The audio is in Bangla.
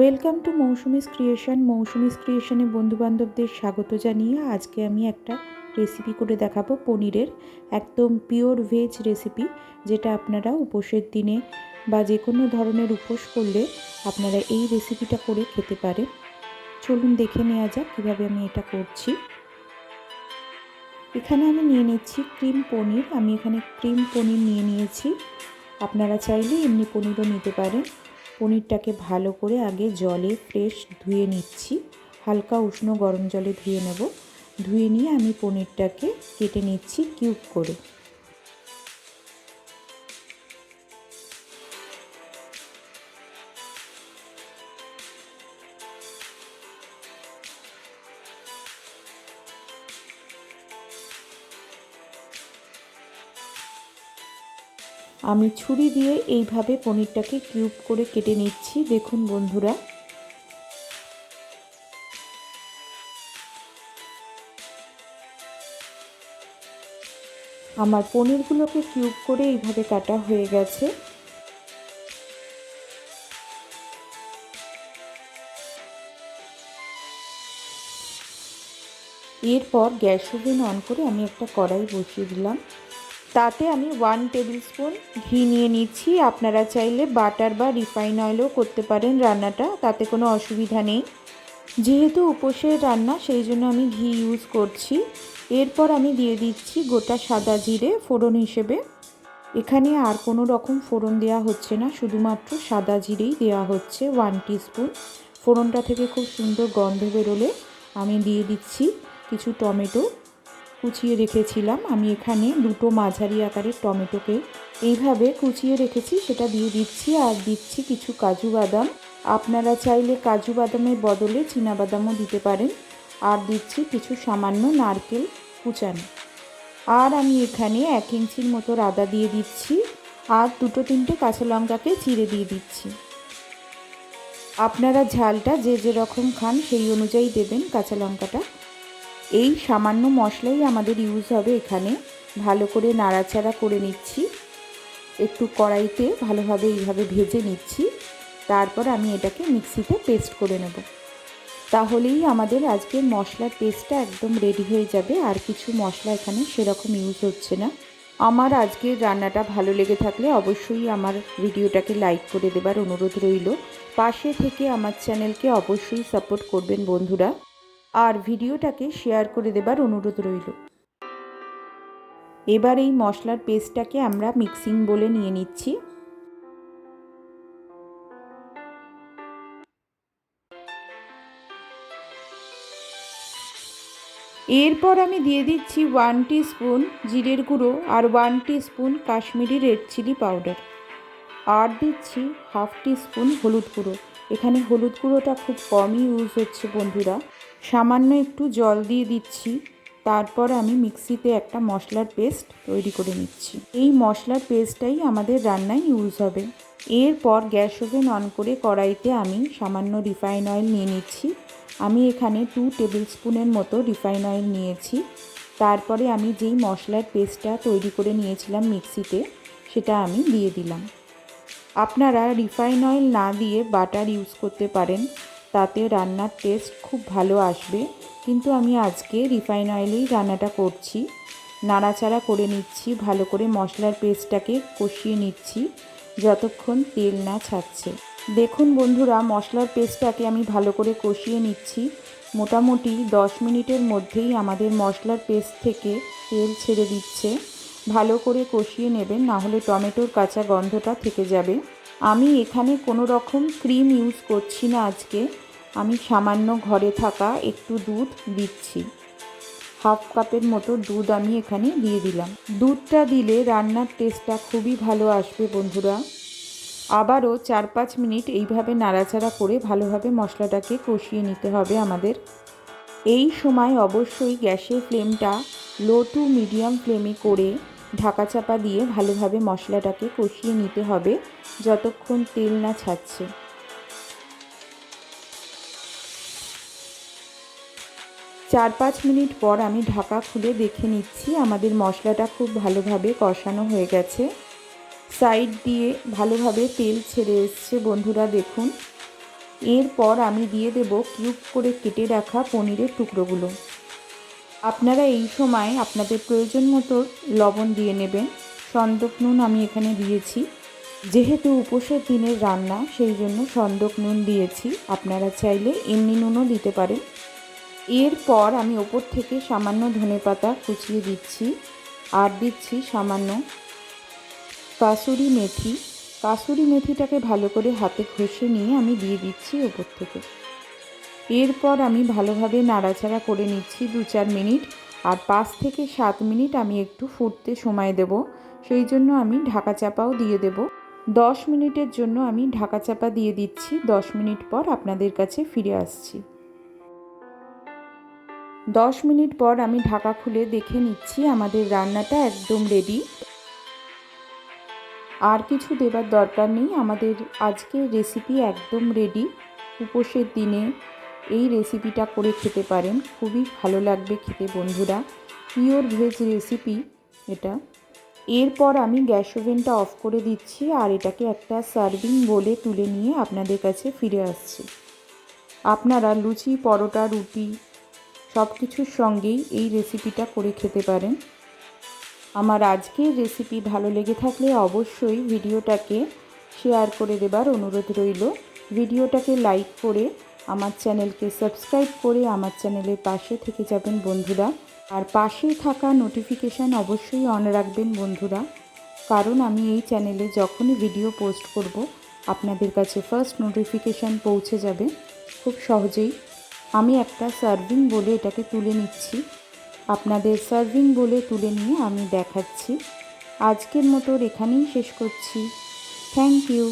Welcome to Mousumi's creation. Mousumi's ক্রিয়েশনে বন্ধুবান্ধবদের স্বাগত জানিয়ে আজকে আমি একটা রেসিপি করে দেখাবো পনিরের, একদম পিওর ভেজ রেসিপি, যেটা আপনারা উপোসের দিনে বা যে কোনো ধরনের উপোস করলে আপনারা এই রেসিপিটা করে খেতে পারেন। চলুন দেখে নেওয়া যাক কীভাবে আমি এটা করছি। এখানে আমি নিয়ে নিচ্ছি ক্রিম পনির। আমি এখানে ক্রিম পনির নিয়ে নিয়েছি, আপনারা চাইলে এমনি পনিরও নিতে পারেন। পনিরটাকে ভালো করে আগে জলে ফ্রেশ ধুয়ে নিচ্ছি, হালকা উষ্ণ গরম জলে ধুয়ে নেব। ধুয়ে নিয়ে আমি পনিরটাকে কেটে নিচ্ছি কিউব করে। আমি ছুরি দিয়ে এইভাবে পনিরটাকে কিউব করে কেটে নিচ্ছি। দেখুন বন্ধুরা, আমার পনিরগুলোকে কিউব করে এইভাবে কাটা হয়ে গেছে। এরপর গ্যাস ওভেন অন করে আমি একটা কড়াই বসিয়ে দিলাম। তাতে আমি 1 টেবিল স্পুন ঘি নিয়ে নিচ্ছি। আপনারা চাইলে বাটার বা রিফাইন অয়েলও করতে পারেন রান্নাটা, তাতে কোনো অসুবিধা নেই। যেহেতু উপোসের রান্না সেই জন্য আমি ঘি ইউজ করছি। এরপর আমি দিয়ে দিচ্ছি গোটা সাদা জিরে ফোড়ন হিসেবে। এখানে আর কোনো রকম ফোড়ন দেওয়া হচ্ছে না, শুধুমাত্র সাদা জিরেই দেওয়া হচ্ছে 1 টিস্পুন। ফোড়নটা থেকে খুব সুন্দর গন্ধ বেরোলে আমি দিয়ে দিচ্ছি কিছু টমেটো কুচিয়ে রেখেছিলাম। আমি এখানে দুটো মাঝারি আকারের টমেটোকে এইভাবে কুচিয়ে রেখেছি, সেটা দিয়ে দিচ্ছি। আর দিচ্ছি কিছু কাজু বাদাম, আপনারা চাইলে কাজু বাদামের বদলে চীনাবাদামও দিতে পারেন। আর দিচ্ছি কিছু সামান্য নারকেল কুচানো। আর আমি এখানে 1 ইঞ্চির মতো আদা দিয়ে দিচ্ছি, আর 2-3টে কাঁচা লঙ্কাকে চিড়ে দিয়ে দিচ্ছি। আপনারা ঝালটা যে যেরকম খান সেই অনুযায়ী দেবেন কাঁচা লঙ্কাটা। এই সামান্য মশলাই আমাদের ইউজ হবে এখানে। ভালো করে নাড়াচাড়া করে নিচ্ছি, একটু কড়াইতে ভালোভাবে এইভাবে ভেজে নিচ্ছি। তারপর আমি এটাকে মিক্সিতে পেস্ট করে নেব। তাহলেই আমাদের আজকের মশলার পেস্টটা একদম রেডি হয়ে যাবে। আর কিছু মশলা এখানে সেরকম ইউজ হচ্ছে না। আমার আজকের রান্নাটা ভালো লেগে থাকলে অবশ্যই আমার ভিডিওটাকে লাইক করে দেবার অনুরোধ রইল। পাশে থেকে আমার চ্যানেলকে অবশ্যই সাপোর্ট করবেন বন্ধুরা, আর ভিডিওটাকে শেয়ার করে দেবার অনুরোধ রইল। এবার এই মশলার পেস্টটাকে আমরা মিক্সিং বলে নিয়ে নিচ্ছি। এরপর আমি দিয়ে দিচ্ছি 1 টিস্পুন জিরের গুঁড়ো আর 1 teaspoon Kashmiri red chilli powder. আর দিচ্ছি 1/2 টিস্পুন হলুদ গুঁড়ো। এখানে হলুদ গুঁড়োটা খুব কমই ইউজ হচ্ছে বন্ধুরা। সামান্য একটু জল দিয়ে দিচ্ছি। তারপর আমি মিক্সিতে একটা মশলার পেস্ট তৈরি করে নিচ্ছি। এই মশলার পেস্টটাই আমাদের রান্নায় ইউজ হবে। এরপর গ্যাস ওভেন অন করে কড়াইতে আমি সামান্য রিফাইন অয়েল নিয়ে নিচ্ছি। আমি এখানে 2 টেবিল স্পুনের মতো রিফাইন অয়েল নিয়েছি। তারপরে আমি যেই মশলার পেস্টটা তৈরি করে নিয়েছিলাম মিক্সিতে, সেটা আমি দিয়ে দিলাম। আপনারা রিফাইন অয়েল না দিয়ে বাটার ইউজ করতে পারেন, তাতে রান্নার টেস্ট খুব ভালো আসবে। কিন্তু আমি আজকে রিফাইন অয়েলেই রান্নাটা করছি। নাড়াচাড়া করে নিচ্ছি, ভালো করে মশলার পেস্টটাকে কষিয়ে নিচ্ছি যতক্ষণ তেল না ছাড়ছে। দেখুন বন্ধুরা, মশলার পেস্টটাকে আমি ভালো করে কষিয়ে নিচ্ছি। মোটামুটি 10 মিনিটের মধ্যেই আমাদের মশলার পেস্ট থেকে তেল ছেড়ে দিচ্ছে। ভালো করে কষিয়ে নেবেন, না হলে টমেটোর কাঁচা গন্ধটা থেকে যাবে। আমি এখানে কোনো রকম ক্রিম ইউজ করছি না আজকে। আমি সামান্য ঘরে থাকা একটু দুধ দিচ্ছি। 1/2 কাপের মতো দুধ আমি এখানে দিয়ে দিলাম। দুধটা দিলে রান্নার টেস্টটা খুবই ভালো আসবে বন্ধুরা। আবারও 4-5 মিনিট এইভাবে নাড়াচাড়া করে ভালোভাবে মশলাটাকে কষিয়ে নিতে হবে আমাদের। এই সময় অবশ্যই গ্যাসের ফ্লেমটা লো টু মিডিয়াম ফ্লেমে করে ঢাকা চাপা দিয়ে ভালোভাবে মশলাটাকে কষিয়ে নিতে হবে যতক্ষণ তেল না ছাড়ছে। 4-5 মিনিট পর আমি ঢাকা খুলে দেখে নিচ্ছি, আমাদের মশলাটা খুব ভালোভাবে কষানো হয়ে গেছে। সাইড দিয়ে ভালোভাবে তেল ছেড়ে এসছে বন্ধুরা, দেখুন। এরপর আমি দিয়ে দেব কিউব করে কেটে রাখা পনিরের টুকরোগুলো। আপনারা এই সময় আপনাদের প্রয়োজন মতো লবণ দিয়ে নেবেন। সন্দক নুন আমি এখানে দিয়েছি, যেহেতু উপোসের দিনের রান্না সেই জন্য সন্দক নুন দিয়েছি। আপনারা চাইলে এমনি নুনও দিতে পারেন। এরপর আমি ওপর থেকে সামান্য ধনেপাতা কুচিয়ে দিচ্ছি, আর দিচ্ছি সামান্য কাসুরি মেথি। কাসুরি মেথিটাকে ভালো করে হাতে ঘষে নিয়ে আমি দিয়ে দিচ্ছি ওপর থেকে। এরপর আমি ভালোভাবে নাড়াচাড়া করে নিচ্ছি 2-4 মিনিট, আর 5 থেকে 7 মিনিট আমি একটু ফুটতে সময় দেব। সেই জন্য আমি ঢাকা চাপাও দিয়ে দেব। 10 মিনিটের জন্য আমি ঢাকা চাপা দিয়ে দিচ্ছি। 10 মিনিট পর আপনাদের কাছে ফিরে আসছি। 10 মিনিট পর আমি ঢাকা খুলে দেখে নিচ্ছি আমাদের রান্নাটা একদম রেডি। আর কিছু দেবার দরকার নেই, আমাদের আজকের রেসিপি একদম রেডি। উপোসের দিনে এই রেসিপিটা করে খেতে পারেন, খুবই ভালো লাগবে খেতে বন্ধুরা। পিওর ভেজ রেসিপি এটা। এরপর আমি গ্যাস ওভেনটা অফ করে দিচ্ছি, আর এটাকে একটা সার্ভিং বোলে তুলে নিয়ে আপনাদের কাছে ফিরে আসছি। আপনারা লুচি, পরোটা, রুটি সব কিছুর সঙ্গেই এই রেসিপিটা করে খেতে পারেন। আমার আজকের রেসিপি ভালো লেগে থাকলে অবশ্যই ভিডিওটাকে শেয়ার করে দেবার অনুরোধ রইল। ভিডিওটাকে লাইক করে আমার চ্যানেলকে সাবস্ক্রাইব করে আমার চ্যানেলের পাশে থেকে যাবেন বন্ধুরা। আর পাশে থাকা নোটিফিকেশান অবশ্যই অন রাখবেন বন্ধুরা, কারণ আমি এই চ্যানেলে যখনই ভিডিও পোস্ট করব আপনাদের কাছে ফার্স্ট নোটিফিকেশান পৌঁছে যাবে খুব সহজেই। আমি একটা সার্ভিং বলে এটাকে তুলে নিচ্ছি। আপনাদের সার্ভিং বলে তুলে নিয়ে আমি দেখাচ্ছি। আজকের মতো এখানেই শেষ করছি। Thank you.